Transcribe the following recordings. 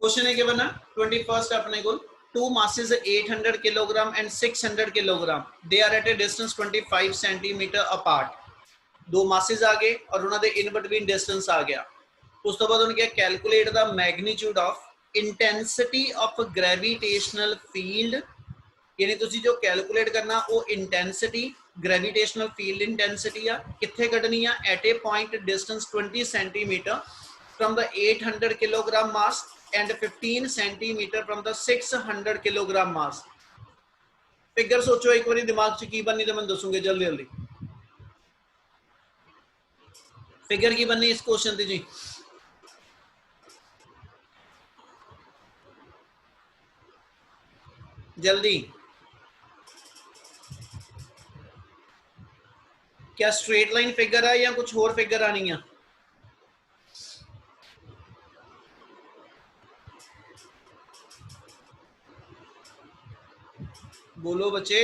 Question है given ना 21st अपने को two masses 800 kilogram and 600 kilogram they are at a distance 25 centimeter apart दो masses आ गए और ਉਹਨਾਂ ਦੇ in between distance आ गया ਉਸ ਤੋਂ ਬਾਅਦ ਉਹਨੇ ਕਿਹਾ calculate the magnitude of intensity of gravitational field यानी ਤੁਸੀਂ जो calculate करना वो intensity gravitational field intensity आ किथे ਕੱਢਣੀ ਆ at a point distance 20 centimeter from the 800 kilogram mass and 15 centimeter from the 600 kilogram mass figure सोचो एक बार दिमाग च की बननी तो मैं दसूंगे जल्दी जल्दी फिगर की बननी इस क्वेश्चन की जी जल्दी क्या स्ट्रेट लाइन फिगर है या कुछ और फिगर आनी है बोलो बच्चे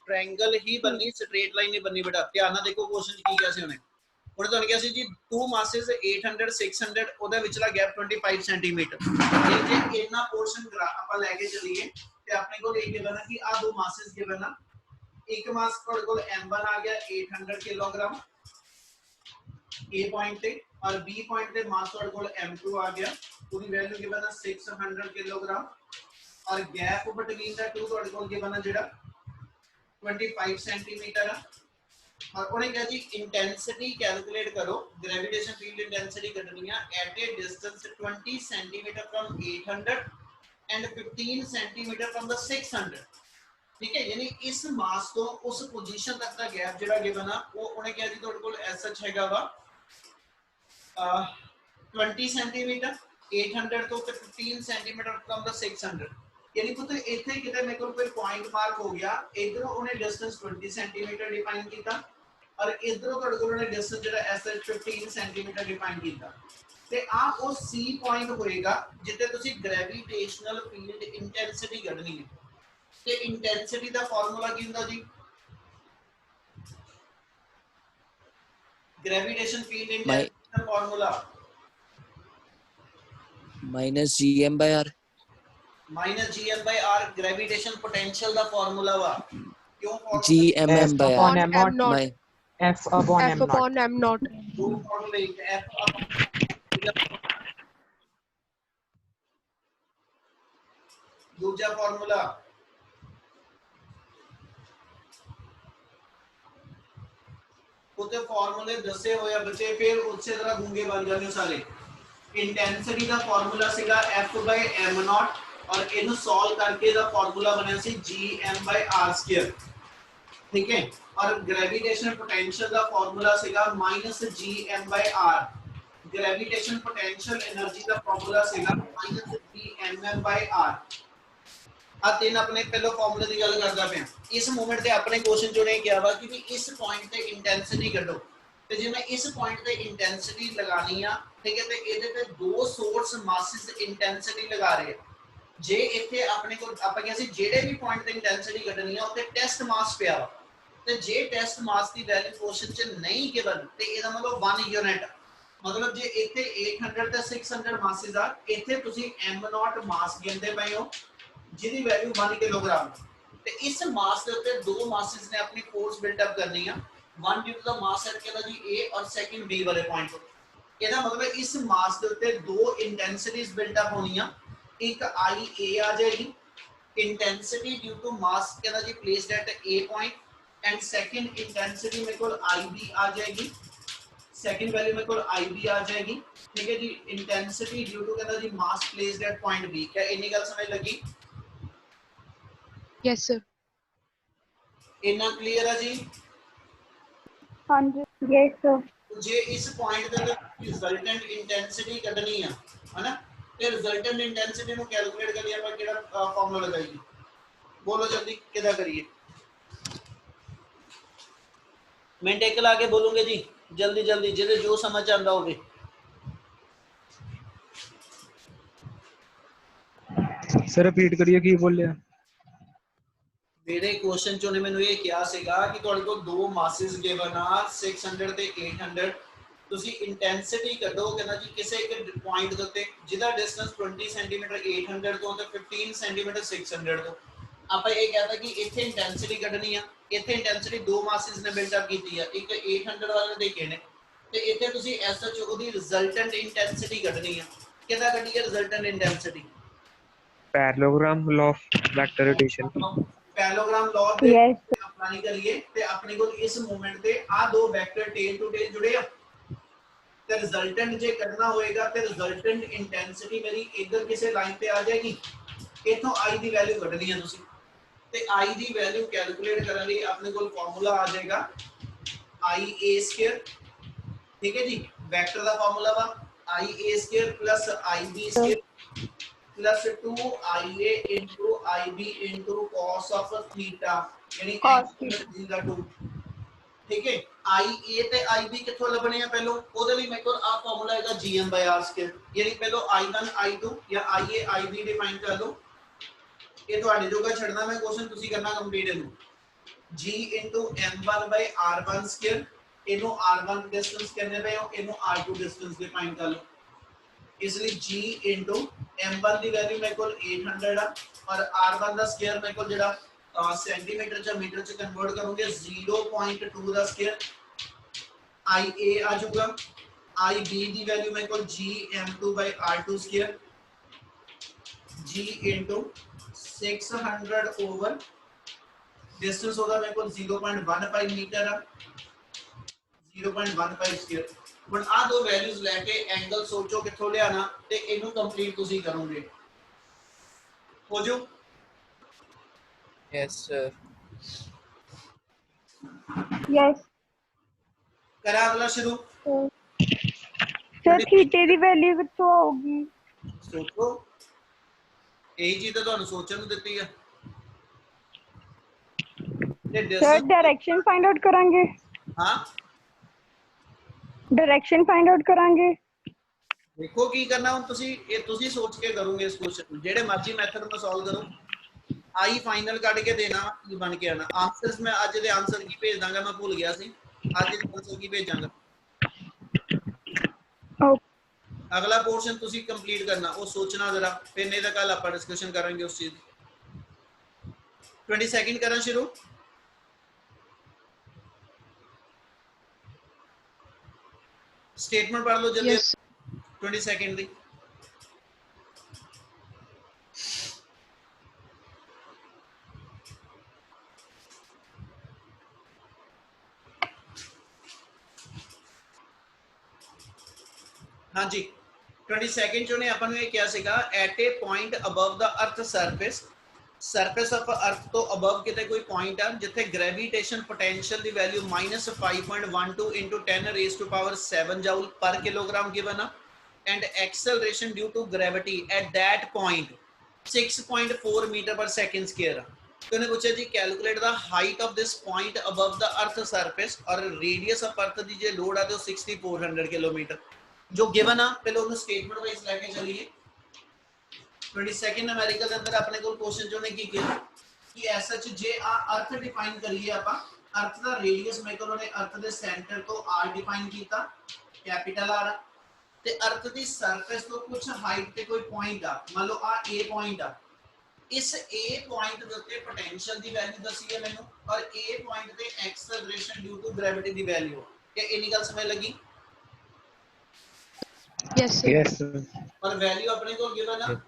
ट्रायंगल ही बननी स्ट्रेट लाइन नहीं बननी बेटा ध्यान ना देखो क्वेश्चन की क्या सी उन्हें ਉਹਨੇ ਤੁਹਾਨੂੰ ਕਿਹਾ ਸੀ ਜੀ two masses 800 600 ਉਹਦਾ ਵਿਚਲਾ ਗੈਪ 25 ਸੈਂਟੀਮੀਟਰ ਇਹ ਜੇ ਇੰਨਾ ਪੋਰਸ਼ਨ ਆਪਾਂ ਲੈ ਕੇ ਚੱਲੀਏ ਤੇ ਆਪਣੇ ਕੋਲ ਇਹ ਗਿਵਨ ਹੈ ਕਿ ਆ ਦੋ ਮਾਸਸ ਗਿਵਨ ਆ ਇੱਕ ਮਾਸ ਤੁਹਾਡੇ ਕੋਲ m1 ਆ ਗਿਆ 800 किलोग्राम A पॉइंट पे और B पॉइंट पे मास ਤੁਹਾਡੇ ਕੋਲ m2 ਆ ਗਿਆ ਉਹਦੀ ਵੈਲਿਊ ਗਿਵਨ ਹੈ 600 किलोग्राम और गैप बिटवीन द टू ਤੁਹਾਡੇ ਕੋਲ ਗਿਵਨ ਹੈ ਜਿਹੜਾ 25 सेंटीमीटर है और उन्हें कहा जी इंटेंसिटी कैलकुलेट करो ग्रेविटेशन फील्ड इंटेंसिटी कटनी है at a distance 20 centimetre from 800 and 15 centimetre from the 600 ठीक है यानी इस मास तो उस पोजीशन तक का गैप जेड़ा गिवन है वो उन्हें कहा जी ਤੁਹਾਡੇ ਕੋਲ एसएच हैगा वा 20 सेंटीमीटर 800 तो 15 सेंटीमीटर फ्रॉम द 600 यानी पुत्र इथे किते मेरे को कोई पॉइंट मार्क हो गया इधरों उन्हें डिस्टेंस 20 सेंटीमीटर डिफाइन किया और इधरों ਤੁਹਾਡੇ ਕੋਲ ਉਹਨੇ ਡਿਸਟੈਂਸ ਜਿਹੜਾ ਐਸਐਚ 15 ਸੈਂਟੀਮੀਟਰ ਡਿਫਾਈਨ ਕੀਤਾ ਤੇ ਆ ਉਹ ਸੀ ਪੁਆਇੰਟ ਹੋਏਗਾ ਜਿੱਥੇ ਤੁਸੀਂ ਗ੍ਰੈਵਿਟੇਸ਼ਨਲ ਫੀਲਡ ਇੰਟੈਂਸਿਟੀ ਕੱਢਣੀ ਹੈ ਤੇ ਇੰਟੈਂਸਿਟੀ ਦਾ ਫਾਰਮੂਲਾ ਕੀ ਹੁੰਦਾ ਜੀ ग्रेविटेशन फील्ड इंटेंसिटी का formula minus gm by r minus gm by r gravitation potential का फार्मूला वा क्यों gmm by r m naught F upon m naught. दो फार्मूले f दूसरा फार्मूला उते फार्मूले दसे होया बच्चे फिर उससे तरह गूंगे बन जाने सारे इंटेंसिटी का फार्मूला सीगा f by m naught और इनु सॉल्व करके दा फार्मूला बनया सी gm by r square ठीक है और ग्रेविटेशन पोटेंशियल का फार्मूला सीगा minus gm by r gravitation potential energy का फार्मूला सीगा माइनस gmm by r आ तीन अपने पहले फार्मूले की गल करदा पे इस मोमेंट ते अपने क्वेश्चन चो ने किया वा कि भी इस पॉइंट ते इंटेंसिटी कढो ते जे मैं इस पॉइंट ते इंटेंसिटी लगानी आ ठीक है ते ਇਹਦੇ ਤੇ ਦੋ ਸੋਰਸ ਮਾਸਸ ਇੰਟੈਂਸਿਟੀ ਲਗਾ ਰਹੇ ਜੇ ਇੱਥੇ ਆਪਣੇ ਕੋਲ ਆਪਾਂ ਕਿਹਾ ਸੀ ਜਿਹੜੇ ਵੀ ਪੁਆਇੰਟ ਤੇ ਇੰਟੈਂਸਿਟੀ ਕੱਢਣੀ ਆ ਉੱਤੇ ਟੈਸਟ ਮਾਸ ਪਿਆ ਵਾ ਤੇ ਜੇ ਟੈਸਟ ਮਾਸ ਦੀ ਵੈਲਿਊ ਕੁਐਸਚਨ ਚ ਨਹੀਂ ਗਿਵਨ ਤੇ ਇਹਦਾ ਮਤਲਬ 1 ਯੂਨਿਟ मतलब जे ਇੱਥੇ 800 ਤੇ 600 ਮਾਸਸ ਆ ਇੱਥੇ ਤੁਸੀਂ m0 ਮਾਸ ਗਿਣਦੇ ਪਏ ਹੋ ਜਿਹਦੀ ਵੈਲਿਊ 1 ਕਿਲੋਗ੍ਰਾਮ ਤੇ ਇਸ ਮਾਸ ਦੇ ਉੱਤੇ ਦੋ ਮਾਸਸ ਨੇ ਆਪਣੀ ਫੋਰਸ ਬਿਲਟ ਅਪ ਕਰਨੀ ਆ one due to the mass set कहता जी ए और सेकंड बी वाले पॉइंट ਇਹਦਾ मतलब इस मास ਦੇ ਉੱਤੇ ਦੋ ਇੰਟੈਂਸਿਟੀਜ਼ ਬਿਲਟ ਅਪ ਹੋਣੀਆਂ ਇੱਕ आई ए ਆ ਜਾਏਗੀ इंटेंसिटी ड्यू टू मास कहता जी placed at a point and second intensity मेरे को आई बी आ जाएगी सेकंड वैल्यू मेरे को आई बी आ जाएगी ठीक है जी इंटेंसिटी ड्यू टू कहता जी मास प्लेस्ड एट पॉइंट बी क्या इतनी गल समझ लगी यस सर इतना क्लियर है जी हाँ जी यस सर जे इस पॉइंट ਦੇ ਰਿਜ਼ਲਟੈਂਟ ਇੰਟੈਂਸਿਟੀ ਕੱਢਣੀ ਆ ਹਨਾ ਤੇ ਰਿਜ਼ਲਟੈਂਟ ਇੰਟੈਂਸਿਟੀ ਨੂੰ ਕੈਲਕੂਲੇਟ ਕਰ ਲਈ ਆਪਾਂ ਕਿਹੜਾ ਫਾਰਮੂਲਾ ਲਗਾਈਏ ਬੋਲੋ ਜਲਦੀ ਕਿਹਦਾ ਕਰੀਏ मैं टेक ला के बोलूंगे जी जल्दी जल्दी जिसे जो समझ आंदा होवे सर रिपीट करिए की बोल लिया ਮੇਰੇ ਕੁਐਸਚਨ ਚ ਉਹਨੇ ਮੈਨੂੰ ਇਹ ਕਿਹਾ ਸੀਗਾ ਕਿ ਤੁਹਾਡੇ ਕੋਲ ਦੋ ਮਾਸਸ ਗਿਵਨ ਆ 600 ਤੇ 800 ਤੁਸੀਂ ਇੰਟੈਂਸਿਟੀ ਕੱਢੋ ਕਹਿੰਦਾ ਜੀ ਕਿਸੇ ਇੱਕ ਪੁਆਇੰਟ ਦੇ ਉੱਤੇ ਜਿਹਦਾ ਡਿਸਟੈਂਸ 20 ਸੈਂਟੀਮੀਟਰ 800 ਤੋਂ ਤੇ 15 ਸੈਂਟੀਮੀਟਰ 600 ਤੋਂ ਆਪਾਂ ਇਹ ਕਹਿੰਦਾ ਕਿ ਇੱਥੇ ਇੰਟੈਂਸਿਟੀ ਕੱਢਣੀ ਆ ਇੱਥੇ ਇੰਟੈਂਸਿਟੀ ਦੋ ਮਾਸਸ ਨੇ ਬਿਲਟ ਅਪ ਕੀਤੀ ਆ ਇੱਕ 800 ਵਾਲੇ ਦੇ ਕੇ ਨੇ ਤੇ ਇੱਥੇ ਤੁਸੀਂ ਐਸਐਚ ਉਹਦੀ ਰਿਜ਼ਲਟੈਂਟ ਇੰਟੈਂਸਿਟੀ ਕੱਢਣੀ ਆ ਕਿਹਦਾ ਕੱਢੀ ਹੈ resultant intensity parallelogram law of vector rotation parallelogram law ਦੇ ਅਪਲਾਈ ਕਰੀਏ ਤੇ ਆਪਣੇ ਕੋਲ ਇਸ ਮੂਵਮੈਂਟ ਤੇ ਆ ਦੋ ਵੈਕਟਰ ਟੇਲ ਟੂ ਟੇਲ ਜੁੜੇ ਆ ਤੇ ਰਿਜ਼ਲਟੈਂਟ ਜੇ ਕੱਢਣਾ ਹੋਏਗਾ ਤੇ ਰਿਜ਼ਲਟੈਂਟ ਇੰਟੈਂਸਿਟੀ ਮੇਰੀ ਇਧਰ ਕਿਸੇ ਲਾਈਨ ਤੇ ਆ ਜਾਏਗੀ ਇਥੋਂ i ਦੀ ਵੈਲਿਊ ਕੱਢਣੀ ਹੈ ਤੁਸੀਂ ਤੇ i ਦੀ ਵੈਲਿਊ ਕੈਲਕੂਲੇਟ ਕਰਨ ਲਈ ਆਪਣੇ ਕੋਲ ਫਾਰਮੂਲਾ ਆ ਜਾਏਗਾ ia² ਠੀਕ ਹੈ ਜੀ ਵੈਕਟਰ ਦਾ ਫਾਰਮੂਲਾ ਵਾ ia² ib² plus 2ia into ib into cos of theta यानी theta 2 ठीक है ia ਤੇ ib ਕਿੱਥੋਂ ਲੱਭਣੇ ਆ ਪਹਿਲੋਂ ਉਹਦੇ ਲਈ ਮੇਰੇ ਕੋਲ ਆ ਫਾਰਮੂਲਾ ਹੈਗਾ gm/r² ਯਾਨੀ ਪਹਿਲੋਂ i1 i2 ਜਾਂ ia ib ਡਿਫਾਈਨ ਕਰ ਲਓ ਇਹ ਤੁਹਾਡੇ ਜੋਗਾ ਛੱਡਣਾ ਮੈਂ ਕੁਐਸਚਨ ਤੁਸੀਂ ਕਰਨਾ ਕੰਪਲੀਟ ਇਹਨੂੰ g into m1/r1² ਇਹਨੂੰ r1 ਡਿਸਟੈਂਸ ਕਹਿੰਦੇ ਪਏ ਹੋ ਇਹਨੂੰ r2 ਡਿਸਟੈਂਸ ਡਿਫਾਈਨ ਕਰ ਲਓ इसलिए g into m1 ਦੀ ਵੈਲਿਊ ਮੇਰੇ ਕੋਲ 800 ਆ ਔਰ r1 ਦਾ ਸਕੁਅਰ ਮੇਰੇ ਕੋਲ ਜਿਹੜਾ ਸੈਂਟੀਮੀਟਰ ਜਾਂ ਮੀਟਰ ਚ ਕਨਵਰਟ ਕਰੋਗੇ 0.2 ਦਾ ਸਕੁਅਰ ia ਆ ਜਾਊਗਾ ib ਦੀ ਵੈਲਿਊ ਮੇਰੇ ਕੋਲ gm2/r2 square g into 600 over distance होगा मेरे को 0.15 मीटर है 0.15 स्क्वायर ਹੁਣ ਆ ਦੋ ਵੈਲਿਊਜ਼ ਲੈ ਕੇ ਐਂਗਲ ਸੋਚੋ ਕਿੱਥੋਂ ਲਿਆਣਾ ਤੇ ਇਹਨੂੰ ਕੰਪਲੀਟ ਤੁਸੀਂ ਕਰੋਗੇ ਹੋ ਜੋ Yes, sir. यस ਕਰਾਂ ਅਗਲਾ ਸ਼ੁਰੂ सर थीटे ਦੀ ਵੈਲਿਊ ਕਿੱਥੋਂ ਆਊਗੀ ਸੋਚੋ ਇਹ ਜੀ ਤਾਂ ਤੁਹਾਨੂੰ ਸੋਚਣ ਨੂੰ ਦਿੱਤੀ ਆ ਤੇ ਸਰ ਡਾਇਰੈਕਸ਼ਨ ਫਾਈਂਡ ਆਊਟ ਕਰਾਂਗੇ ਹਾਂ डायरेक्शन फाइंड आउट करांगे देखो की करना ਹੁਣ ਤੁਸੀਂ ਇਹ ਤੁਸੀਂ ਸੋਚ ਕੇ ਕਰੋਗੇ ਇਸ ਕੁਐਸਚਨ ਨੂੰ ਜਿਹੜੇ ਮਰਜ਼ੀ ਮੈਥਡ ਨਾਲ ਸੋਲਵ ਕਰੋ ਆਈ ਫਾਈਨਲ ਕੱਢ ਕੇ ਦੇਣਾ ਕੀ ਬਣ ਕੇ ਆਣਾ ਆਨਸਰਸ ਮੈਂ ਅੱਜ ਦੇ ਆਨਸਰ ਕੀ ਭੇਜ ਦਾਂਗਾ ਮੈਂ ਭੁੱਲ ਗਿਆ ਸੀ ਅੱਜ ਦੇ ਆਨਸਰ ਕੀ ਭੇਜਾਂਗਾ ਅਗਲਾ ਪੋਰਸ਼ਨ ਤੁਸੀਂ ਕੰਪਲੀਟ ਕਰਨਾ ਉਹ ਸੋਚਣਾ ਜ਼ਰਾ ਫਿਰ ਨਹੀਂ ਤਾਂ ਕੱਲ ਆਪਾਂ ਡਿਸਕਸ਼ਨ ਕਰਾਂਗੇ ਉਸ ਚੀਜ਼ ਦੀ 20 ਸੈਕਿੰਡ ਕਰਾਂ ਸ਼ੁਰੂ स्टेटमेंट पढ़ लो जल्दी Yes. 20 सेकंड दी हाँ जी 20 सेकंड चो ने अपन ने क्या सीखा at a point above the earth surface surface of earth ਤੋਂ ਅਬਵ ਕਿਤੇ ਕੋਈ ਪੁਆਇੰਟ ਆ ਜਿੱਥੇ ਗ੍ਰੈਵਿਟੇਸ਼ਨ ਪੋਟੈਂਸ਼ੀਅਲ ਦੀ value -5.12 into 10 raised to power 7 joule per kilogram given and acceleration due to gravity at that point 6.4 meter per second square तो ने पूछा जी calculate the height of this point above the earth surface और radius of earth दी जे लोड आ तो 6400 किलोमीटर जो गिवन आ पहले ਉਹਨੂੰ स्टेटमेंट वाइज लेके चलिए 22nd ਅਮਰੀਕਾ ਦੇ ਅੰਦਰ ਆਪਣੇ ਕੋਲ ਕੁਐਸਚਨ ਜੋ ਨੇ ਕੀ ਕੀਤਾ ਕਿ ਐਸਐਚ ਜੇ ਆ ਅਰਥ ਡਿਫਾਈਨ ਕਰੀਏ ਆਪਾਂ ਅਰਥ ਦਾ ਰੇਡੀਅਸ ਮੇਰੇ ਕੋਲ ਉਹਨੇ ਅਰਥ ਦੇ ਸੈਂਟਰ ਤੋਂ r ਡਿਫਾਈਨ ਕੀਤਾ ਕੈਪੀਟਲ r ਤੇ ਅਰਥ ਦੀ ਸਰਫੇਸ ਤੋਂ ਕੁਝ ਹਾਈਟ ਤੇ ਕੋਈ ਪੁਆਇੰਟ ਆ ਮੰਨ ਲਓ ਆ a ਪੁਆਇੰਟ ਆ ਇਸ a ਪੁਆਇੰਟ ਦੇ ਉੱਤੇ ਪੋਟੈਂਸ਼ੀਅਲ ਦੀ ਵੈਲਿਊ ਦੱਸੀ ਹੈ ਮੈਨੂੰ ਔਰ a ਪੁਆਇੰਟ ਤੇ acceleration due to gravity the value ਕਿ ਇੰਨੀ ਗੱਲ ਸਮਝ ਲੱਗੀ Yes, sir. yes sir. और वैल्यू अपने को गिवन है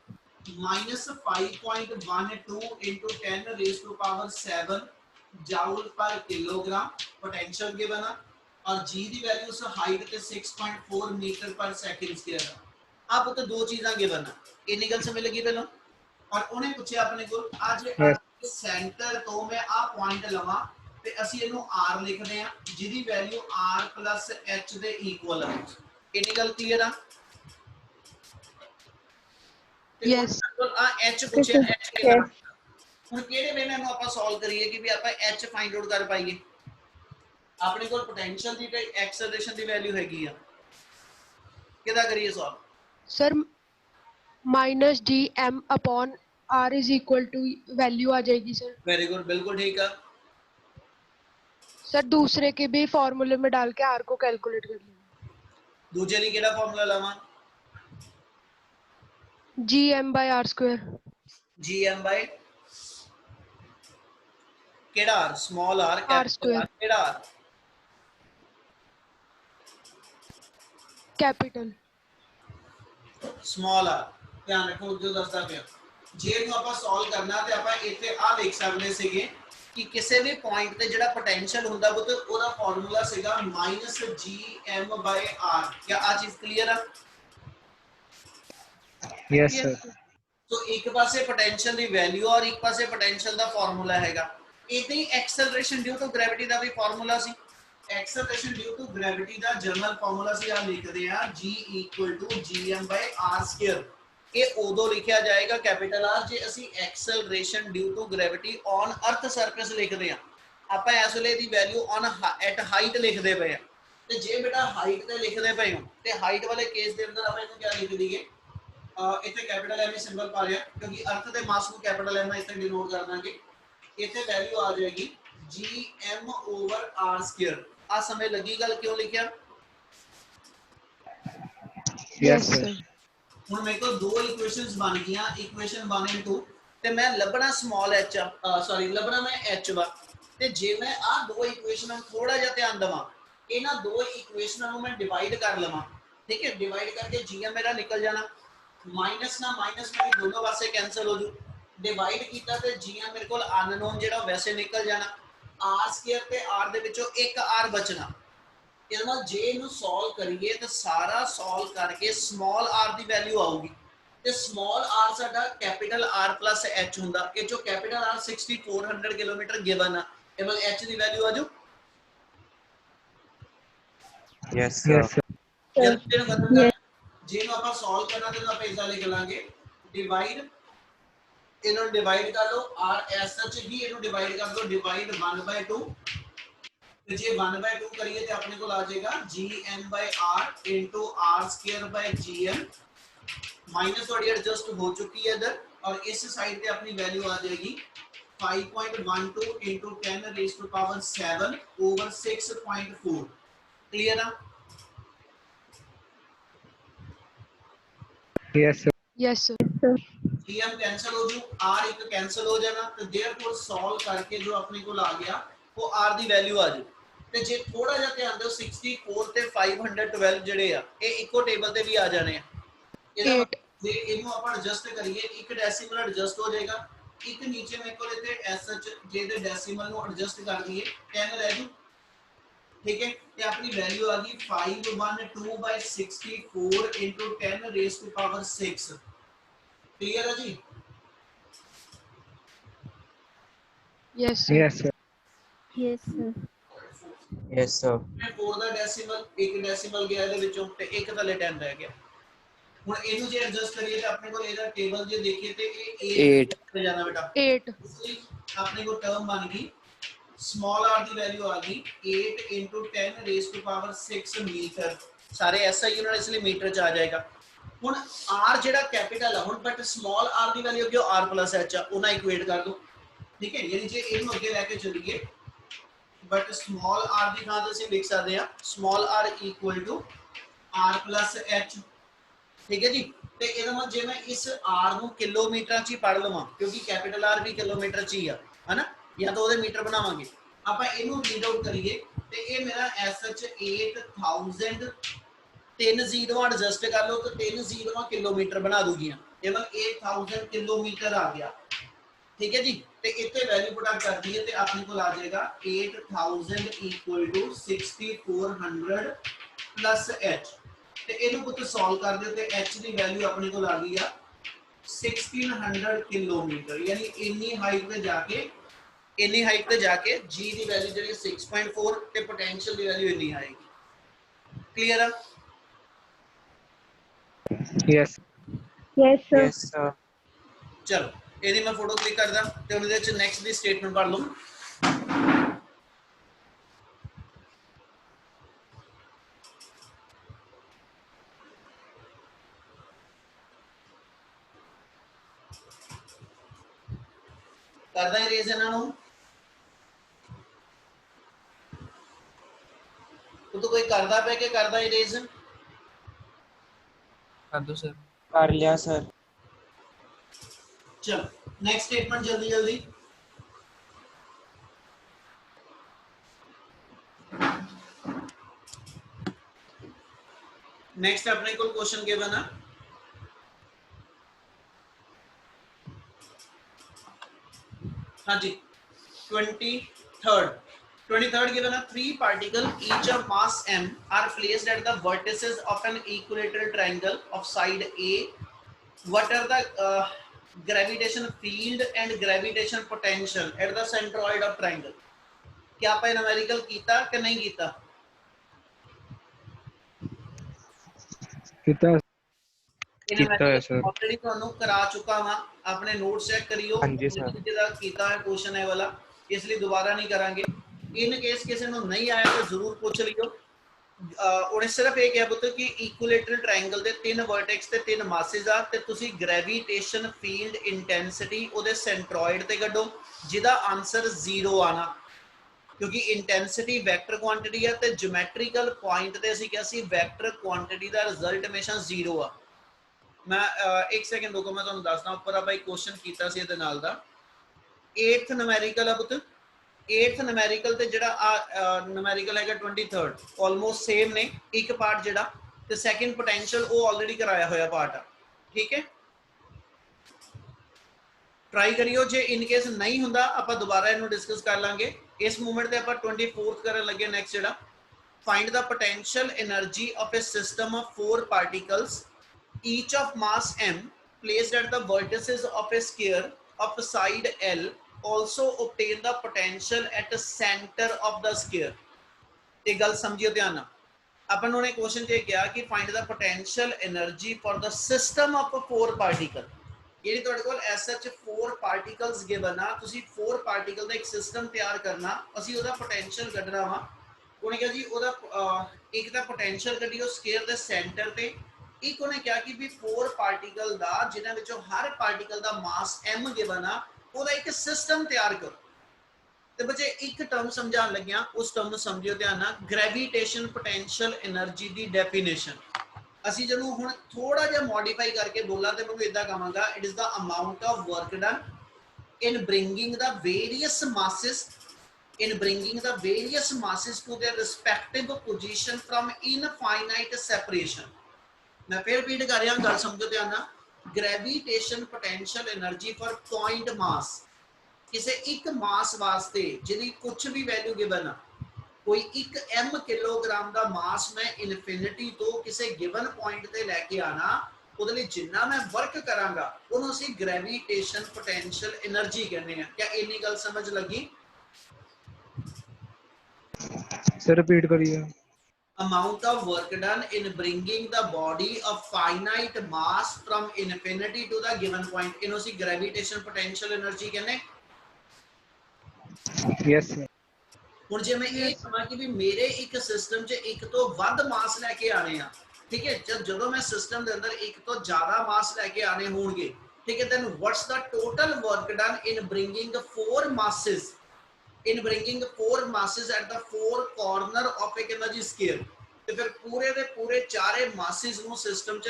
-5.12 into 10 raised to power 7 joule per kilogram potential given है और g ਦੀ वैल्यू से हाइट ਤੇ 6.4 मीटर पर सेकंड स्क्वायर है अब तो दो चीजें गिवन है इतनी गल समझ लगी पहले और ਉਹਨੇ ਪੁੱਛਿਆ ਆਪਣੇ ਕੋਲ ਅੱਜ ਸੈਂਟਰ ਤੋਂ ਮੈਂ ਆ ਪੁਆਇੰਟ ਲਵਾਂ ਤੇ ਅਸੀਂ ਇਹਨੂੰ r ਲਿਖਦੇ ਆ ਜਿਹਦੀ ਵੈਲਿਊ r + h ਦੇ ਇਕੁਅਲ ਹੈ इतनी गल क्लियर आ Yes. आ h पूछे h के ਹੁਣ ਕਿਹੜੇ ਵੇ ਨਾਲ ਆਪਾਂ ਸੋਲਵ ਕਰੀਏ ਕਿ ਵੀ ਆਪਾਂ h ਫਾਈਂਡ ਆਊਟ ਕਰ ਪਾਈਏ ਆਪਣੇ ਕੋਲ ਪੋਟੈਂਸ਼ੀਅਲ ਦੀ ਤੇ ਐਕਸਲਰੇਸ਼ਨ ਦੀ ਵੈਲਿਊ ਹੈਗੀ ਆ ਕਿਹਦਾ ਕਰੀਏ solve Sir, -gm upon R is equal to value आ जाएगी सर. वेरी गुड, बिल्कुल ठीक है। सर दूसरे के भी फॉर्मूले में डाल के R को कैलकुलेट कर लेंगे. दूजे लिए केड़ा formula lava? GM/R². GM by केड़ा R? Small r, capital R². R, केड़ा R? कैपिटल. Small r। ध्यान रखो जो दसदा पिया, जे ਨੂੰ ਆਪਾਂ ਸੋਲਵ ਕਰਨਾ ਤੇ ਆਪਾਂ ਇੱਥੇ ਆ ਲਿਖ ਸਕਦੇ ਸੀਗੇ ਕਿ ਕਿਸੇ ਵੀ ਪੁਆਇੰਟ ਤੇ ਜਿਹੜਾ ਪੋਟੈਂਸ਼ੀਅਲ ਹੁੰਦਾ ਉਹ ਤੇ ਉਹਦਾ ਫਾਰਮੂਲਾ ਸੀਗਾ -GM/R। क्या ਆ ਚੀਜ਼ ਕਲੀਅਰ ਆ? Yes, sir. तो एक पासे पोटेंशियल ਦੀ ਵੈਲਿਊ ਔਰ ਇੱਕ ਪਾਸੇ पोटेंशियल ਦਾ ਫਾਰਮੂਲਾ ਹੈਗਾ। ਇਦਾਂ ਹੀ ਐਕਸਲਰੇਸ਼ਨ ਡਿਊ ਟੂ ਗ੍ਰੈਵਿਟੀ ਦਾ ਵੀ ਫਾਰਮੂਲਾ ਸੀ। ਐਕਸਲਰੇਸ਼ਨ ਡਿਊ ਟੂ ਗ੍ਰੈਵਿਟੀ ਦਾ ਜਨਰਲ ਫਾਰਮੂਲਾ ਸੀ, ਆ ਲਿਖਦੇ ਆ G = GM/R²। ਇਹ ਉਦੋਂ ਲਿਖਿਆ ਜਾਏਗਾ ਕੈਪੀਟਲ R ਜੇ ਅਸੀਂ acceleration due to gravity on earth surface ਲਿਖਦੇ ਆ। ਆਪਾਂ ਇਸ ਵੇਲੇ ਦੀ ਵੈਲਿਊ ਔਨ ਐਟ ਹਾਈਟ ਲਿਖਦੇ ਪਏ ਆ, ਤੇ ਜੇ ਬੇਟਾ ਹਾਈਟ ਤੇ ਲਿਖਦੇ ਪਏ ਹੋ ਤੇ ਹਾਈਟ ਵਾਲੇ ਕੇਸ ਦੇ ਅੰਦਰ ਆਪਾਂ ਇਹਨੂੰ ਕੀ ਲਿਖ ਦਈਏ? ਇੱਥੇ ਕੈਪੀਟਲ ਐਮ ਸਿੰਬਲ ਪਾ ਲਿਆ ਕਿਉਂਕਿ ਅਰਥ ਦੇ ਮਾਸ ਨੂੰ ਕੈਪੀਟਲ ਐਮ ਇੱਥੇ ਡਿਨੋਟ ਕਰ ਦਾਂਗੇ। ਇੱਥੇ ਵੈਲਿਊ ਆ ਜਾਏਗੀ GM/R²। ਆ ਸਮੇਂ ਲੱਗੀ ਗੱਲ ਕਿਉਂ ਲਿਖਿਆ? Yes, sir. ਹੁਣ ਮੇਰੇ ਕੋਲ ਦੋ ਇਕੁਏਸ਼ਨਸ ਬਣ ਗਈਆਂ, ਇਕੁਏਸ਼ਨ 1 ਐਂਡ 2, ਤੇ ਮੈਂ ਲੱਭਣਾ ਸਮਾਲ h ਲੱਭਣਾ ਮੈਂ h ਵਾ। ਤੇ ਜੇ ਮੈਂ ਆ ਦੋ ਇਕੁਏਸ਼ਨਾਂ ਨੂੰ ਥੋੜਾ ਜਿਹਾ ਧਿਆਨ ਦਵਾਂ, ਇਹਨਾਂ ਦੋ ਇਕੁਏਸ਼ਨਾਂ ਨੂੰ ਮੈਂ ਡਿਵਾਈਡ ਕਰ ਲਵਾਂ, ਠੀਕ ਹੈ, ਡਿਵਾਈਡ ਕਰਕੇ GM ਮੇਰਾ ਨਿਕਲ ਜਾਣਾ, माइनस ना माइनस मेरी दोनों पासे कैंसिल हो जू, डिवाइड किया तो GM मेरे को अननोन जो वैसे निकल जाना, R² ते R दे विचों एक R बचना। ਇਹਦੇ ਨਾਲ ਜੇ ਇਹਨੂੰ ਸੋਲਵ ਕਰੀਏ ਤਾਂ ਸਾਰਾ ਸੋਲਵ ਕਰਕੇ ਸਮਾਲ r ਦੀ ਵੈਲਿਊ ਆਊਗੀ, ਤੇ ਸਮਾਲ r ਸਾਡਾ ਕੈਪੀਟਲ R plus h ਹੁੰਦਾ। ਇਹ ਜੋ ਕੈਪੀਟਲ R 6400 ਕਿਲੋਮੀਟਰ ਗਿਵਨ ਆ, ਇਹ ਨਾਲ h ਦੀ ਵੈਲਿਊ ਆਜੂ। Yes, sir. ਜਦ ਤੇਨ ਬਦਲਦਾ ਜੇ ਨੂੰ ਆਪਾਂ ਸੋਲਵ ਕਰਨਾ ਤੇ ਆਪਾਂ ਇਦਾਂ ਲਿਖ ਲਾਂਗੇ ਡਿਵਾਈਡ, ਇਹਨੂੰ ਡਿਵਾਈਡ ਕਰ ਲਓ r ਐਸ ਸੱਚ ਹੀ ਇਹਨੂੰ ਡਿਵਾਈਡ ਕਰ ਲਓ, ਡਿਵਾਈਡ 1/2, ਤੇ ਜੇ 1/2 ਕਰੀਏ ਤੇ ਆਪਣੇ ਕੋਲ ਆ ਜਾਏਗਾ GM/R R²/GM। माइनस थोड़ी एडजस्ट हो चुकी है इधर, और इस साइड पे अपनी वैल्यू आ जाएगी 5.12 × 10⁻⁷ over 6.4। क्लियर है? Yes, sir. Yes sir. GM cancel हो जू, R एक कैंसिल हो जाना, तो देयरफॉर सॉल्व करके जो अपने को आ गया वो R दी वैल्यू आ जू। ਤੇ ਜੇ ਥੋੜਾ ਜਿਹਾ ਧਿਆਨ ਦਿਓ 64 ਤੇ 512 ਜਿਹੜੇ ਆ ਇਹ ਇੱਕੋ ਟੇਬਲ ਤੇ ਵੀ ਆ ਜਾਣੇ ਆ। ਇਹਦਾ ਜੇ ਇਹਨੂੰ ਆਪਾਂ ਐਡਜਸਟ ਕਰੀਏ ਇੱਕ ਡੈਸੀਮਲ ਐਡਜਸਟ ਹੋ ਜਾਏਗਾ, ਇੱਕ ਨੀਚੇ ਮੇਰੇ ਕੋਲ ਇੱਥੇ ਐਸਐਚ ਜੇ ਦੇ ਡੈਸੀਮਲ ਨੂੰ ਐਡਜਸਟ ਕਰ ਦਈਏ 10 ਰਹਿ ਜੂ, ਠੀਕ ਹੈ, ਤੇ ਆਪਣੀ ਵੈਲਿਊ ਆ ਗਈ 512/64 × 10⁻⁶। क्लियर है जी? Yes sir. Yes, sir. Yes, sir. Yes, sir. 4 ਦਾ ਡੈਸੀਮਲ, ਇੱਕ ਡੈਸੀਮਲ ਗਿਆ ਇਹਦੇ ਵਿੱਚੋਂ ਤੇ ਇੱਕ ਥੱਲੇ 10 ਰਹਿ ਗਿਆ। ਹੁਣ ਇਹਨੂੰ ਜੇ ਐਡਜਸਟ ਕਰੀਏ ਤਾਂ ਆਪਣੇ ਕੋਲ ਇਹਦਾ ਟੇਬਲ ਜੇ ਦੇਖੀਏ ਤੇ ਇਹ 8 ਤੇ ਜਾਣਾ ਬੇਟਾ 8. ਆਪਣੇ ਕੋਲ ਟਰਮ ਬਣ ਗਈ ਸਮਾਲ r ਦੀ ਵੈਲਿਊ ਆ ਗਈ 8 × 10⁻⁶ ਮੀਟਰ। ਸਾਰੇ ਐਸਆਈ ਯੂਨਿਟ ਇਸ ਲਈ ਮੀਟਰ ਚ ਆ ਜਾਏਗਾ। ਹੁਣ r ਜਿਹੜਾ ਕੈਪੀਟਲ ਆ ਹੁਣ, but small r the value ਅੱਗੇ r plus h ਆ, ਉਹਨਾਂ ਇਕੁਏਟ ਕਰ ਦੋ, ਠੀਕ ਹੈ। ਯਾਨੀ ਜੇ ਇਹਨੂੰ ਅੱਗੇ ਲੈ ਕੇ ਚੱਲੀਏ ਬਟ ਸਮਾਲ r ਦੀ ਥਾਂ ਤੇ ਅਸੀਂ ਲਿਖ ਸਕਦੇ ਆ small r = r plus h, ਠੀਕ ਹੈ ਜੀ। ਤੇ ਇਹਦਾ ਮਤਲਬ ਜੇ ਮੈਂ ਇਸ r ਨੂੰ ਕਿਲੋਮੀਟਰਾਂ ਚ ਹੀ ਪੜ ਲਵਾਂ ਕਿਉਂਕਿ ਕੈਪੀਟਲ R ਵੀ ਕਿਲੋਮੀਟਰ ਚ ਹੀ ਆ, ਹਨਾ, ਜਾਂ ਤਾਂ ਉਹਦੇ ਮੀਟਰ ਬਣਾਵਾਂਗੇ ਆਪਾਂ, ਇਹਨੂੰ ਰੀਡ ਆਊਟ ਕਰੀਏ ਤੇ ਇਹ ਮੇਰਾ SH 8000 3 ਜ਼ੀਰੋਆਂ ਐਡਜਸਟ ਕਰ ਲਓ ਤਾਂ 3 ਜ਼ੀਰੋਆਂ ਕਿਲੋਮੀਟਰ ਬਣਾ ਦੂਗੀਆਂ, ਇਹ ਮਤਲਬ 8000 ਕਿਲੋਮੀਟਰ ਆ ਗਿਆ, ਠੀਕ ਹੈ ਜੀ। ਤੇ ਇੱਥੇ ਵੈਲਿਊ ਪੁੱਟ ਕਰ ਦਈਏ ਤੇ ਆਪਣੇ ਕੋਲ ਆ ਜਾਏਗਾ 8000 = 6400 plus h, ਤੇ ਇਹਨੂੰ ਪੁੱਤ ਸੋਲਵ ਕਰ ਦਿਓ ਤੇ h ਦੀ ਵੈਲਿਊ ਆਪਣੇ ਕੋਲ ਆ ਗਈ ਆ 1600 ਕਿਲੋਮੀਟਰ। ਯਾਨੀ ਇੰਨੀ ਹਾਈਟ ਤੇ ਜਾ ਕੇ g ਦੀ ਵੈਲਿਊ ਜਿਹੜੀ 6.4 ਤੇ ਪੋਟੈਂਸ਼ੀਅਲ ਦੀ ਵੈਲਿਊ ਇੰਨੀ ਆਏਗੀ। ਕਲੀਅਰ ਆ? Yes. Yes, sir. Yes, sir. ਚਲੋ ਇਹਦੀ ਮੈਂ ਫੋਟੋ ਕਲਿੱਕ ਕਰਦਾ ਤੇ ਉਹਦੇ ਵਿੱਚ ਨੈਕਸਟ ਦੀ ਸਟੇਟਮੈਂਟ ਪੜ੍ਹ ਲਓ। करदा इरेज इन्हां नूं तो कोई करदा पे के करदा इरेज कर दो सर। कर लिया सर। चल नेक्स्ट स्टेटमेंट जल्दी जल्दी नेक्स्ट अपने को क्वेश्चन गिवन है हाँ जी 23rd given a three particle each of mass m are placed at the vertices of an equilateral triangle of side A. What are the gravitation field and gravitation potential at the centroid of triangle? क्या आप numerical कीता कि नहीं कीता? कितना कीता है sir? Already ਤੁਹਾਨੂੰ ਕਰਾ ਚੁੱਕਾ ਹਾਂ ਆਪਣੇ ਨੋट्स ਚੈੱਕ ਕਰਿਓ ਹਾਂਜੀ ਸਰ। ਜਿਹਦਾ ਕੀਤਾ ਹੈ क्वेश्चन है वाला ਇਸ ਲਈ ਦੁਬਾਰਾ ਨਹੀਂ ਕਰਾਂਗੇ इन केस ਕਿਸੇ ਨੂੰ ਨਹੀਂ ਆਇਆ ਤਾਂ ਜ਼ਰੂਰ ਪੁੱਛ ਲਿਓ ਉਹਨੇ ਸਿਰਫ ਇਹ ਕਿਹਾ ਪੁੱਤ ਕਿ ਇਕੁਇਲੇਟਰਲ ਟ੍ਰਾਇੰਗਲ ਦੇ ਤਿੰਨ ਵਰਟੈਕਸ ਤੇ ਤਿੰਨ ਮਾਸਸ ਆ ਤੇ ਤੁਸੀਂ ਗ੍ਰੈਵਿਟੇਸ਼ਨ ਫੀਲਡ ਇੰਟੈਂਸਿਟੀ ਉਹਦੇ ਸੈਂਟਰੋਇਡ ਤੇ ਕੱਢੋ ਜਿਹਦਾ ਆਨਸਰ 0 ਆਣਾ क्योंकि इंटेंसिटी वैक्टर क्वांटिटी है तो ज्योमेट्रिकल पॉइंट ते ਅਸੀਂ ਕਿਹਾ ਸੀ ਵੈਕਟਰ ਕੁਆਂਟੀਟੀ ਦਾ ਰਿਜ਼ਲਟ ਹਮੇਸ਼ਾ 0 ਆ मैं एक सेकंड रुको मैं ਤੁਹਾਨੂੰ ਦੱਸਦਾ ਉੱਪਰ ਆਪਾਂ ਇੱਕ ਕੁਐਸਚਨ ਕੀਤਾ ਸੀ ਇਹਦੇ ਨਾਲ ਦਾ 8th numerical ਆ ਪੁੱਤ 8th numerical ਤੇ ਜਿਹੜਾ numerical ਹੈਗਾ 23rd ਆਲਮੋਸਟ ਸੇਮ ਨੇ ਇੱਕ ਪਾਰਟ ਜਿਹੜਾ ਤੇ ਸੈਕੰਡ ਪੋਟੈਂਸ਼ੀਅਲ ਉਹ ਆਲਰੇਡੀ ਕਰਾਇਆ ਹੋਇਆ ਪਾਰਟ ਆ ਠੀਕ ਹੈ ट्राई करियो जे इन केस नहीं हुंदा ਆਪਾਂ ਦੁਬਾਰਾ ਇਹਨੂੰ ਡਿਸਕਸ ਕਰ ਲਾਂਗੇ ਇਸ ਮੂਮੈਂਟ ਤੇ ਆਪਾਂ 24th ਕਰਨ ਲੱਗੇ ਨੈਕਸਟ ਜਿਹੜਾ find the potential energy of a system of four particles each of mass m placed at the vertices of a sphere of side L also obtain the potential at the center of the sphere ਇਹ ਗੱਲ ਸਮਝਿਓ ਧਿਆਨ ਨਾਲ ਆਪਾਂ ਨੂੰ ਨੇ question ਤੇ ਕਿਹਾ ਕਿ find the potential energy for the system of four particles यानी ਤੁਹਾਡੇ ਕੋਲ ਐਸਐਚ 4 ਪਾਰਟੀਕਲਸ ਗਿਵਨ ਆ ਤੁਸੀਂ 4 ਪਾਰਟੀਕਲ ਦਾ ਇੱਕ ਸਿਸਟਮ ਤਿਆਰ ਕਰਨਾ ਅਸੀਂ ਉਹਦਾ ਪੋਟੈਂਸ਼ੀਅਲ ਕੱਢਣਾ ਵਾ ਉਹਨੇ ਕਿਹਾ ਜੀ ਉਹਦਾ ਇੱਕ ਦਾ ਪੋਟੈਂਸ਼ੀਅਲ ਕੱਢਿਓ ਸਕੁਅਰ ਦੇ ਸੈਂਟਰ ਤੇ ਇੱਕ ਉਹਨੇ ਕਿਹਾ ਕਿ ਵੀ 4 ਪਾਰਟੀਕਲ ਦਾ ਜਿਨ੍ਹਾਂ ਵਿੱਚੋਂ ਹਰ ਪਾਰਟੀਕਲ ਦਾ ਮਾਸ m ਗਿਵਨ ਆ ਉਹਦਾ ਇੱਕ ਸਿਸਟਮ ਤਿਆਰ ਕਰੋ ਤੇ ਬੱਚੇ ਇੱਕ ਟਰਮ ਸਮਝਾਉਣ ਲੱਗਿਆ ਉਸ ਟਰਮ ਨੂੰ ਸਮਝਿਓ ਧਿਆਨ ਨਾਲ ਗ੍ਰੈਵਿਟੇਸ਼ਨ ਪੋਟੈਂਸ਼ੀਅਲ એનર્ਜੀ ਦੀ ਡੈਫੀਨੇਸ਼ਨ ਅਸੀਂ ਜਦੋਂ ਹੁਣ ਥੋੜਾ ਜਿਹਾ ਮੋਡੀਫਾਈ ਕਰਕੇ ਬੋਲਾਂ ਤੇ ਮੈਂ ਇਦਾਂ ਕਹਾਂਗਾ it is the amount of work done in bringing the various masses to their respective position from infinite separation मैं फिर रिपीट कर रहा गल समझो ध्यान नाल gravitation potential energy for point mass किसी एक मास वास्ते जिहदी कुछ भी वैल्यू गिवन आ कोई एक m किलोग्राम का मास मैं इनफिनिटी तो किसी गिवन पॉइंट ते लेके आना ਉਹਦੇ ਲਈ ਜਿੰਨਾ ਮੈਂ ਵਰਕ ਕਰਾਂਗਾ ਉਹਨੂੰ ਅਸੀਂ ਗ੍ਰੈਵਿਟੇਸ਼ਨ ਪੋਟੈਂਸ਼ੀਅਲ એનર્ਜੀ ਕਹਿੰਦੇ ਆ क्या ਇੰਨੀ ਗੱਲ ਸਮਝ ਲੱਗੀ सर रिपीट करिए amount of work done in bringing the body of finite mass from infinity to the given point ਇਹਨੂੰ ਅਸੀਂ ਗ੍ਰੈਵਿਟੇਸ਼ਨ ਪੋਟੈਂਸ਼ੀਅਲ એનર્ਜੀ ਕਹਿੰਦੇ यस सर ਹੁਣ ਜੇ ਮੈਂ ਇਹ ਕਹਾਂ ਕਿ ਵੀ ਮੇਰੇ ਇੱਕ ਸਿਸਟਮ 'ਚ ਇੱਕ ਤੋਂ ਵੱਧ ਮਾਸ ਲੈ ਕੇ ਆਣੇ ਆ ਠੀਕ ਹੈ ਜਦੋਂ ਮੈਂ ਸਿਸਟਮ ਦੇ ਅੰਦਰ ਇੱਕ ਤੋਂ ਜ਼ਿਆਦਾ ਮਾਸ ਲੈ ਕੇ ਆਣੇ ਹੋਣਗੇ ਠੀਕ ਹੈ then what's the total work done in bringing four masses at the four corner of a ਕਹਿੰਦਾ ਜੀ ਸਕੁਅਰ ਤੇ ਫਿਰ ਪੂਰੇ ਦੇ ਪੂਰੇ ਚਾਰੇ ਮਾਸਿਸ ਨੂੰ ਸਿਸਟਮ 'ਚ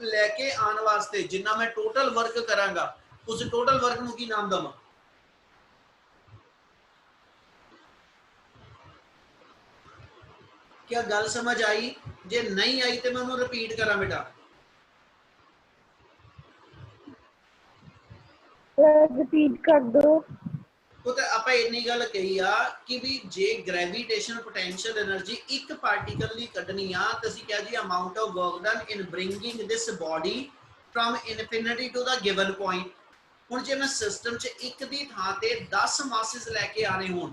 ਲੈ ਕੇ ਆਉਣ ਵਾਸਤੇ ਜਿੰਨਾ ਮੈਂ ਟੋਟਲ ਵਰਕ ਕਰਾਂਗਾ ਉਸ ਟੋਟਲ ਵਰਕ ਨੂੰ ਕੀ ਨਾਮ ਦਵਾਂ क्या गल समझ आई जे नहीं आई तो मैं उन्हें रिपीट करा बेटा रिपीट कर दो तो आप इन्नी गल कही आ कि भी जे ग्रेविटेशन पोटेंशियल एनर्जी एक पार्टिकल दी कढनी आ ते असीं क्या जी amount of work done in bringing this body from infinity to the given point हुण जे मैं सिस्टम च एक दी थां ते 10 मासेस लेके आने होण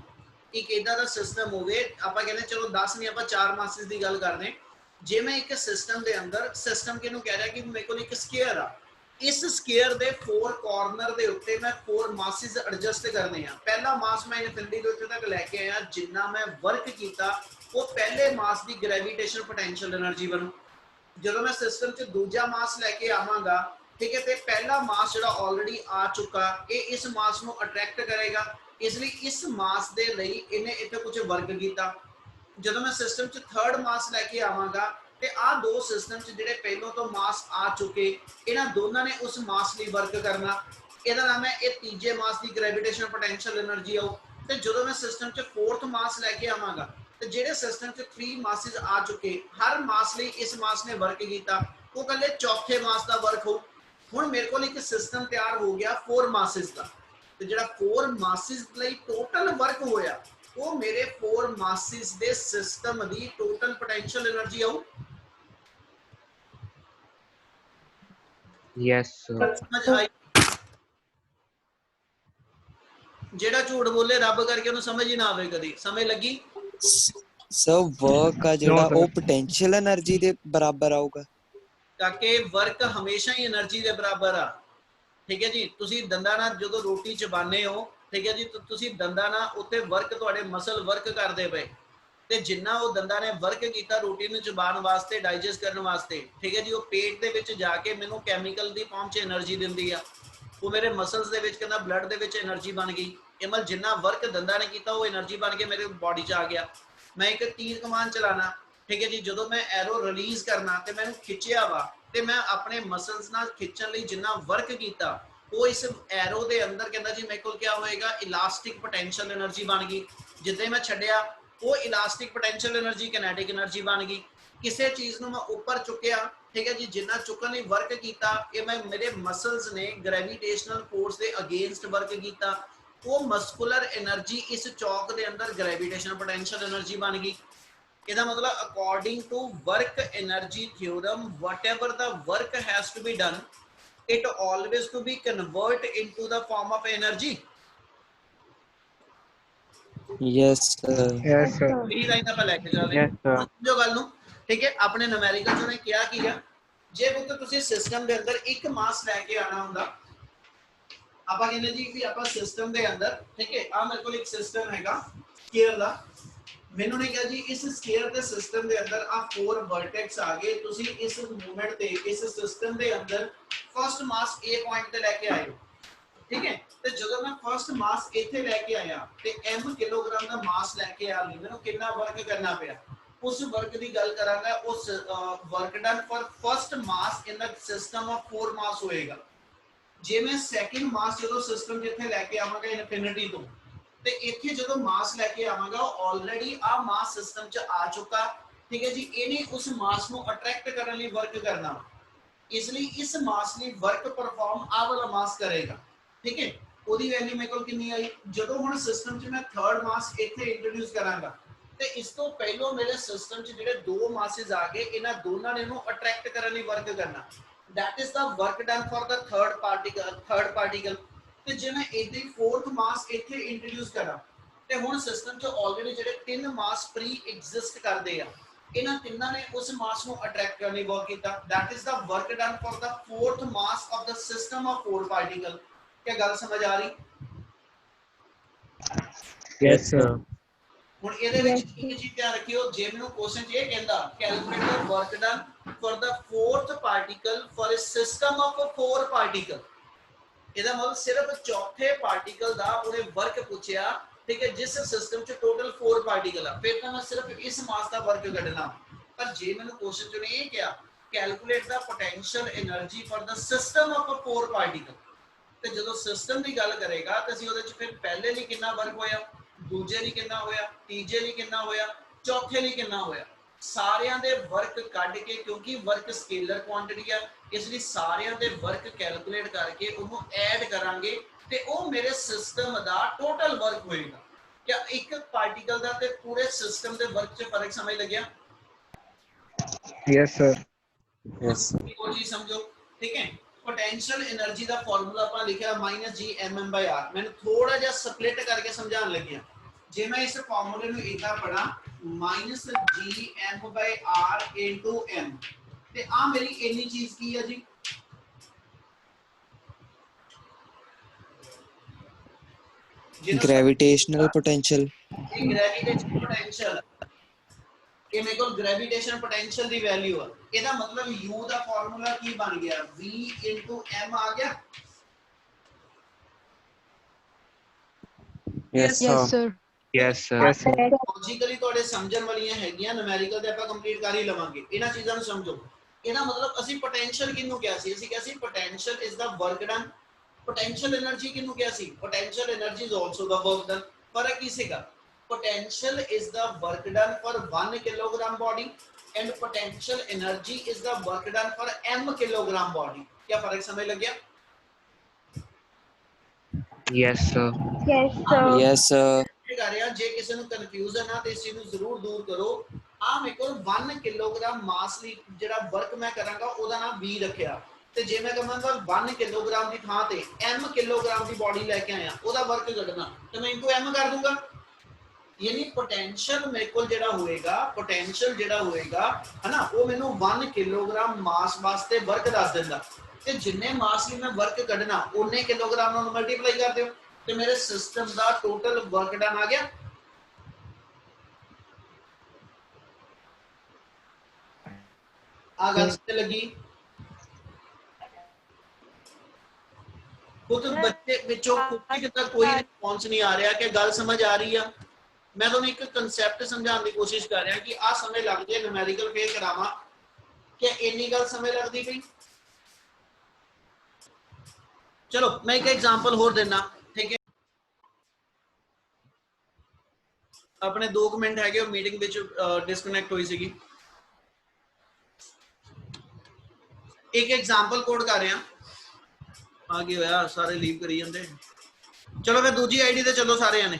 एक इदा दा सिस्टम होवे आपां कहने चलो 10 नहीं आपां 4 मासेस दी गल करने जे मैं एक सिस्टम दे अंदर सिस्टम किहनूं कह रहा कि मेरे कोल एक स्क्वायर आ इस स्क्वायर दे 4 कॉर्नर दे उत्ते मैं 4 मासेस एडजस्ट करने आ पहला मास मैं इनफिनिटी दे उत्ते तक लेके आया जिन्ना मैं वर्क कीता वो पहले मास दी ग्रेविटेशन पोटेंशियल एनर्जी बनू जदों मैं सिस्टम च दूजा मास लेके आवांगा ठीक है। तो पहला मास जो ऑलरेडी आ चुका ये इस मास को अट्रैक्ट करेगा, इसलिए इस मास के लिए इन्हें इतने कुछ वर्क किया। जो मैं सिस्टम च थर्ड मास लैके आवागा तो आ दो सिस्टम च जिहड़े पहलों तो मास आ चुके इन्हां दोनों ने उस मास लिए वर्क करना, ਇਹਦਾ नाम है ये तीजे मास की ग्रेविटेशनल पोटेंशियल एनर्जी आऊ। तो जो मैं सिस्टम च फोर्थ मास लैके आवागा तो जिहड़े सिस्टम च 3 मासिस आ चुके हर मास लिए इस मास ने वर्क किया, वो कल्ले चौथे मास का वर्क हो। हुण मेरे को एक सिस्टम तैयार हो गया 4 मासिस का, तो जिहड़ा 4 मासिस लिए टोटल वर्क होया वो मेरे 4 मासिस दे सिस्टम दी टोटल पोटेंशियल एनर्जी आऊ। Yes, sir. समझ आई? जेड़ा झूठ बोले रब करके उन्हें समझ ही ना आवे कदी, समझ लगी? सर वर्क का No, ਜਿਹੜਾ sir. ਉਹ ਪੋਟੈਂਸ਼ੀਅਲ એનર્ਜੀ ਦੇ ਬਰਾਬਰ ਆਊਗਾ। ताकि वर्क हमेशा ही एनर्जी के बराबर आ। ठीक है जी, तुसी दंदा ना जो रोटी चबाने हो, ठीक है जी, तो तुसी दंदा ना उत्ते वर्क तुहाडे मसल वर्क करते पे ते जिन्ना वो दंदा ने वर्क किया रोटी नूं चबाण वास्ते डाइजेस्ट करने वास्ते, ठीक है जी, वो पेट दे विच जाके मैनूं कैमिकल दी फॉर्म च एनर्जी दिंदी आ। वो मेरे मसल्स दे विच कहंदा ब्लड दे विच एनर्जी बन गई। इमल जिन्ना वर्क दंदा ने किया वो एनर्जी बन के मेरे बॉडी च आ गया। मैं एक तीर कमान चलाना, ठीक है जी, जो मैं एरो रिलीज करना तो मैंने खिंचिया वा तो मैं अपने मसल्स नाल खिंचण लई जिन्ना वर्क किया वो इस एरो के अंदर कहता जी मेरे को क्या होएगा इलास्टिक पोटेंशियल एनर्जी बन गई। जिद्दां मैं छड्डिया वो elastic potential energy kinetic energy बन गई। किसी चीज़ को मैं ऊपर चुकया, ठीक है जी, जिन्ना चुकन लई वर्क किया ये मैं मेरे मसल्स ने ग्रेविटेशनल फोर्स के अगेंस्ट वर्क किया, वो मस्कुलर एनर्जी इस चौक के अंदर ग्रेविटेशनल पोटेंशियल एनर्जी बन गई। इसका मतलब according to work energy theorem whatever the work has to be done it always to be convert into the form of energy। Yes sir. Yes, sir. यही line ਆਪਾਂ ਲੈ ਕੇ ਜਾ ਰਹੇ Yes, sir. ਹਾਂ। ਸਮਝੋ ਗੱਲ ਨੂੰ, ਠੀਕ ਹੈ। ਆਪਣੇ ਨੂਮੈਰੀਕਲ ਚ ਉਹਨੇ ਕਿਹਾ ਕੀ ਆ, ਜੇ ਪੁੱਤ ਤੁਸੀਂ ਸਿਸਟਮ ਦੇ ਅੰਦਰ ਇੱਕ ਮਾਸ ਲੈ ਕੇ ਆਣਾ ਹੁੰਦਾ, ਆਪਾਂ ਕਹਿੰਦੇ ਜੀ ਵੀ ਆਪਾਂ ਸਿਸਟਮ ਦੇ ਅੰਦਰ, ਠੀਕ ਹੈ, ਆ ਮੇਰੇ ਕੋਲ ਇੱਕ ਸਿਸਟਮ ਹੈਗਾ ਸਕੇਅਰ ਦਾ, ਮੈਨੂੰ ਨੇ ਕਿਹਾ ਜੀ ਇਸ ਸਕੇਅਰ ਦੇ ਸਿਸਟਮ ਦੇ ਅੰਦਰ ਆ 4 ਵਰਟੈਕਸ ਆ ਗਏ, ਤੁਸੀਂ ਇਸ ਮੂਵਮੈਂਟ ਤੇ ਇਸ ਸਿਸਟਮ ਦੇ ਅੰਦਰ ਫਸਟ ਮਾਸ A ਪੁਆਇੰਟ ਤੇ ਲੈ ਕੇ ਆਏ ਹੋ, ठीक है। तो जो मैं फर्स्ट मास इथे लेके आया ते m किलोग्राम का मास लेके आ ली मैंने कितना वर्क करना पिया, उस वर्क की गल करांगा। उस work done for first mass in the system of 4 मास होएगा। जे मैं सेकंड मास जो सिस्टम जिथे लेके आवांगा इनफिनिटी तो ते इथे जो मास लेके आवांगा ऑलरेडी आ मास सिस्टम च आ चुका, ठीक है जी। इन्हें उस मास को अट्रैक्ट करने लिए वर्क करना, इसलिए इस मास लिए वर्क परफॉर्म आ वाला मास करेगा, ठीक है। ਉਹਦੀ ਵੈਲਿਊ ਮੇਰੇ ਕੋਲ ਕਿੰਨੀ ਆਈ, ਜਦੋਂ ਹੁਣ ਸਿਸਟਮ 'ਚ ਮੈਂ ਥਰਡ ਮਾਸ ਇੱਥੇ ਇੰਟਰੋਡਿਊਸ ਕਰਾਂਗਾ ਤੇ ਇਸ ਤੋਂ ਪਹਿਲਾਂ ਮੇਰੇ ਸਿਸਟਮ 'ਚ ਜਿਹੜੇ ਦੋ ਮਾਸਸ ਆ ਗਏ ਇਹਨਾਂ ਦੋਨਾਂ ਨੇ ਇਹਨੂੰ ਅਟਰੈਕਟ ਕਰਨ ਲਈ ਵਰਕ ਕਰਨਾ। that is the work done for the third particle। ਤੇ ਜੇ ਮੈਂ ਇਹਦੀ ਫੋਰਥ ਮਾਸ ਇੱਥੇ ਇੰਟਰੋਡਿਊਸ ਕਰਾਂ ਤੇ ਹੁਣ ਸਿਸਟਮ 'ਚ ਆਲਰੇਡੀ ਜਿਹੜੇ ਤਿੰਨ ਮਾਸ ਪ੍ਰੀ ਐਗਜ਼ਿਸਟ ਕਰਦੇ ਆ ਇਹਨਾਂ ਤਿੰਨਾਂ ਨੇ ਉਸ ਮਾਸ ਨੂੰ ਅਟਰੈਕਟ ਕਰਨ ਲਈ ਵਰਕ ਕੀਤਾ। that is the work done for the fourth mass of the system of 4 particle। क्या गल समझ आ रही? Yes, sir. ਹੁਣ ਇਹਦੇ ਵਿੱਚ ਇੱਕ ਚੀਜ਼ ਧਿਆਨ ਰੱਖਿਓ, ਜੇ ਮੈਨੂੰ ਕੁਐਸਚਨ 'ਚ ਇਹ ਕਹਿੰਦਾ calculate the work done for the fourth particle for a system of 4 particle, ਇਹਦਾ ਮਤਲਬ ਸਿਰਫ ਚੌਥੇ ਪਾਰਟੀਕਲ ਦਾ ਉਹਨੇ ਵਰਕ ਪੁੱਛਿਆ, ਠੀਕ ਹੈ, ਜਿਸ ਸਿਸਟਮ 'ਚ ਟੋਟਲ 4 ਪਾਰਟੀਕਲ ਆ, ਫਿਰ ਤਾਂ ਮੈਂ ਸਿਰਫ ਇਸ ਮਾਸ ਦਾ ਵਰਕ ਕੱਢਣਾ। ਪਰ ਜੇ ਮੈਨੂੰ ਕੁਐਸਚਨ 'ਚ ਨੇ ਇਹ ਕਿਹਾ calculate the potential energy for the system of 4 particle, ਤੇ ਜਦੋਂ ਸਿਸਟਮ ਦੀ ਗੱਲ ਕਰੇਗਾ ਤੇ ਅਸੀਂ ਉਹਦੇ 'ਚ ਫਿਰ ਪਹਿਲੇ ਲਈ ਕਿੰਨਾ ਵਰਕ ਹੋਇਆ, ਦੂਜੇ ਲਈ ਕਿੰਨਾ ਹੋਇਆ, ਤੀਜੇ ਲਈ ਕਿੰਨਾ ਹੋਇਆ, ਚੌਥੇ ਲਈ ਕਿੰਨਾ ਹੋਇਆ, ਸਾਰਿਆਂ ਦੇ ਵਰਕ ਕੱਢ ਕੇ, ਕਿਉਂਕਿ ਵਰਕ ਸਕੇਲਰ ਕੁਆਂਟੀਟੀ ਆ ਇਸ ਲਈ ਸਾਰਿਆਂ ਦੇ ਵਰਕ ਕੈਲਕੂਲੇਟ ਕਰਕੇ ਉਹਨੂੰ ਐਡ ਕਰਾਂਗੇ ਤੇ ਉਹ ਮੇਰੇ ਸਿਸਟਮ ਦਾ ਟੋਟਲ ਵਰਕ ਹੋਏਗਾ। क्या एक पार्टिकल ਦਾ ਤੇ ਪੂਰੇ ਸਿਸਟਮ ਦੇ ਵਰਕ 'ਚ ਫਰਕ ਸਮਝ ਲੱਗਿਆ? Yes, sir. यस ਉਹ ਜੀ ਸਮਝੋ, ਠੀਕ ਹੈ। पोटेंशियल एनर्जी का फार्मूला ਆਪਾਂ ਲਿਖਿਆ -G/m/r। ਮੈਨੂੰ ਥੋੜਾ ਜਿਹਾ ਸਪਲਿਟ ਕਰਕੇ ਸਮਝਾਉਣ ਲੱਗਿਆ। ਜੇ ਮੈਂ ਇਸ ਫਾਰਮੂਲੇ ਨੂੰ ਇਦਾਂ ਪੜਾਂ -G/m/r * m ਤੇ ਆ ਮੇਰੀ ਇੰਨੀ ਚੀਜ਼ ਕੀ ਹੈ ਜੀ, ग्रेविटेशनल पोटेंशियल। ਇਹ ਗ੍ਰੈविटेशनल पोटेंशियल ਇਹ ਮੇਰੇ ਕੋਲ ਗ੍ਰੈਵਿਟੇਸ਼ਨ ਪੋਟੈਂਸ਼ੀਅਲ ਦੀ ਵੈਲਿਊ ਆ। ਇਹਦਾ ਮਤਲਬ U ਦਾ ਫਾਰਮੂਲਾ ਕੀ ਬਣ ਗਿਆ, V m ਆ ਗਿਆ। Yes, Yes, sir. sir. Yes, sir. Yes, sir. Logically ਤੁਹਾਡੇ ਸਮਝਣ ਵਾਲੀਆਂ ਹੈਗੀਆਂ, ਨੂਮੈਰੀਕਲ ਤੇ ਆਪਾਂ ਕੰਪਲੀਟ ਕਰ ਹੀ ਲਵਾਂਗੇ। ਇਹਨਾਂ ਚੀਜ਼ਾਂ ਨੂੰ ਸਮਝੋ। ਇਹਦਾ ਮਤਲਬ ਅਸੀਂ ਪੋਟੈਂਸ਼ੀਅਲ ਕਿਹਨੂੰ ਕਿਹਾ ਸੀ, ਅਸੀਂ ਕਿਹਾ ਸੀ potential is the work done. Potential energy ਕਿਹਨੂੰ ਕਿਹਾ ਸੀ, potential energy is also the work done. ਫਰਕ ਕੀ ਸੀਗਾ, potential is the work done for 1 kilogram body and potential energy is the work done for m kilogram body। क्या फर्क समझ लग गया? Yes, sir. Yes, sir. Yes, sir. ਕਰ ਰਿਹਾ, ਜੇ ਕਿਸੇ ਨੂੰ ਕਨਫਿਊਜ਼ਨ ਆ ਤੇ ਇਸ ਚੀਜ਼ ਨੂੰ ਜ਼ਰੂਰ ਦੂਰ ਕਰੋ। ਆ ਮੇਰੇ ਕੋਲ 1 ਕਿਲੋਗ੍ਰਾਮ ਮਾਸ ਲਈ ਜਿਹੜਾ ਵਰਕ ਮੈਂ ਕਰਾਂਗਾ ਉਹਦਾ ਨਾਮ V ਰੱਖਿਆ, ਤੇ ਜੇ ਮੈਂ ਕਹਾਂਗਾ 1 ਕਿਲੋਗ੍ਰਾਮ ਦੀ ਥਾਂ ਤੇ m ਕਿਲੋਗ੍ਰਾਮ ਦੀ ਬੋਡੀ ਲੈ ਕੇ ਆਇਆ, ਉਹਦਾ ਵਰਕ ਕੱਢਣਾ, ਤੇ ਮੈਂ ਇਨਕੋ m ਕਰ ਦੂੰਗਾ। यानी पोटेंशियल मेरे को जेड़ा होएगा, पोटेंशियल जेड़ा होएगा है ना, वो मैनू 1 किलोग्राम मास वास्ते वर्क दस देंदा, ते जिन्ने मास ਲਈ मैं वर्क ਕੱਢਣਾ ਉਹਨੇ किलोग्राम ਨਾਲ ਮਲਟੀਪलाई कर ਦਿਓ, ਤੇ ਮੇਰੇ ਸਿਸਟਮ ਦਾ ਟੋਟਲ वर्क डन आ गया। आ गल समझ लगी? खुद बच्चे ਵਿੱਚੋਂ कोई रिस्पांस नहीं आ रहा कि गल समझ आ रही है। मैं ਤੁਹਾਨੂੰ ਇੱਕ ਕਨਸੈਪਟ ਸਮਝਾਉਣ ਦੀ ਕੋਸ਼ਿਸ਼ ਕਰ ਰਿਹਾ ਕਿ ਆ ਸਮੇਂ ਲੱਗ ਜੇ ਨੂਮੈਰੀਕਲ ਫੇਰ ਕਰਾਵਾਂ, ਕਿ ਇੰਨੀ ਗੱਲ ਸਮੇਂ ਲੱਗਦੀ ਪਈ। ਚਲੋ ਮੈਂ ਇੱਕ ਐਗਜ਼ਾਮਪਲ ਹੋਰ ਦੇਣਾ, ਠੀਕ ਹੈ? ਆਪਣੇ 2 ਮਿੰਟ ਹੈਗੇ, ਉਹ ਮੀਟਿੰਗ ਵਿੱਚ ਡਿਸਕਨੈਕਟ ਹੋਈ ਸੀਗੀ। ਇੱਕ ਐਗਜ਼ਾਮਪਲ ਕੋਡ ਕਰ ਰਿਹਾ, ਆ ਕੀ ਹੋਇਆ ਸਾਰੇ ਲੀਵ ਕਰੀ ਜਾਂਦੇ। ਚਲੋ ਫਿਰ ਦੂਜੀ ਆਈਡੀ ਤੇ ਚਲੋ ਸਾਰੇ ਆਨੇ।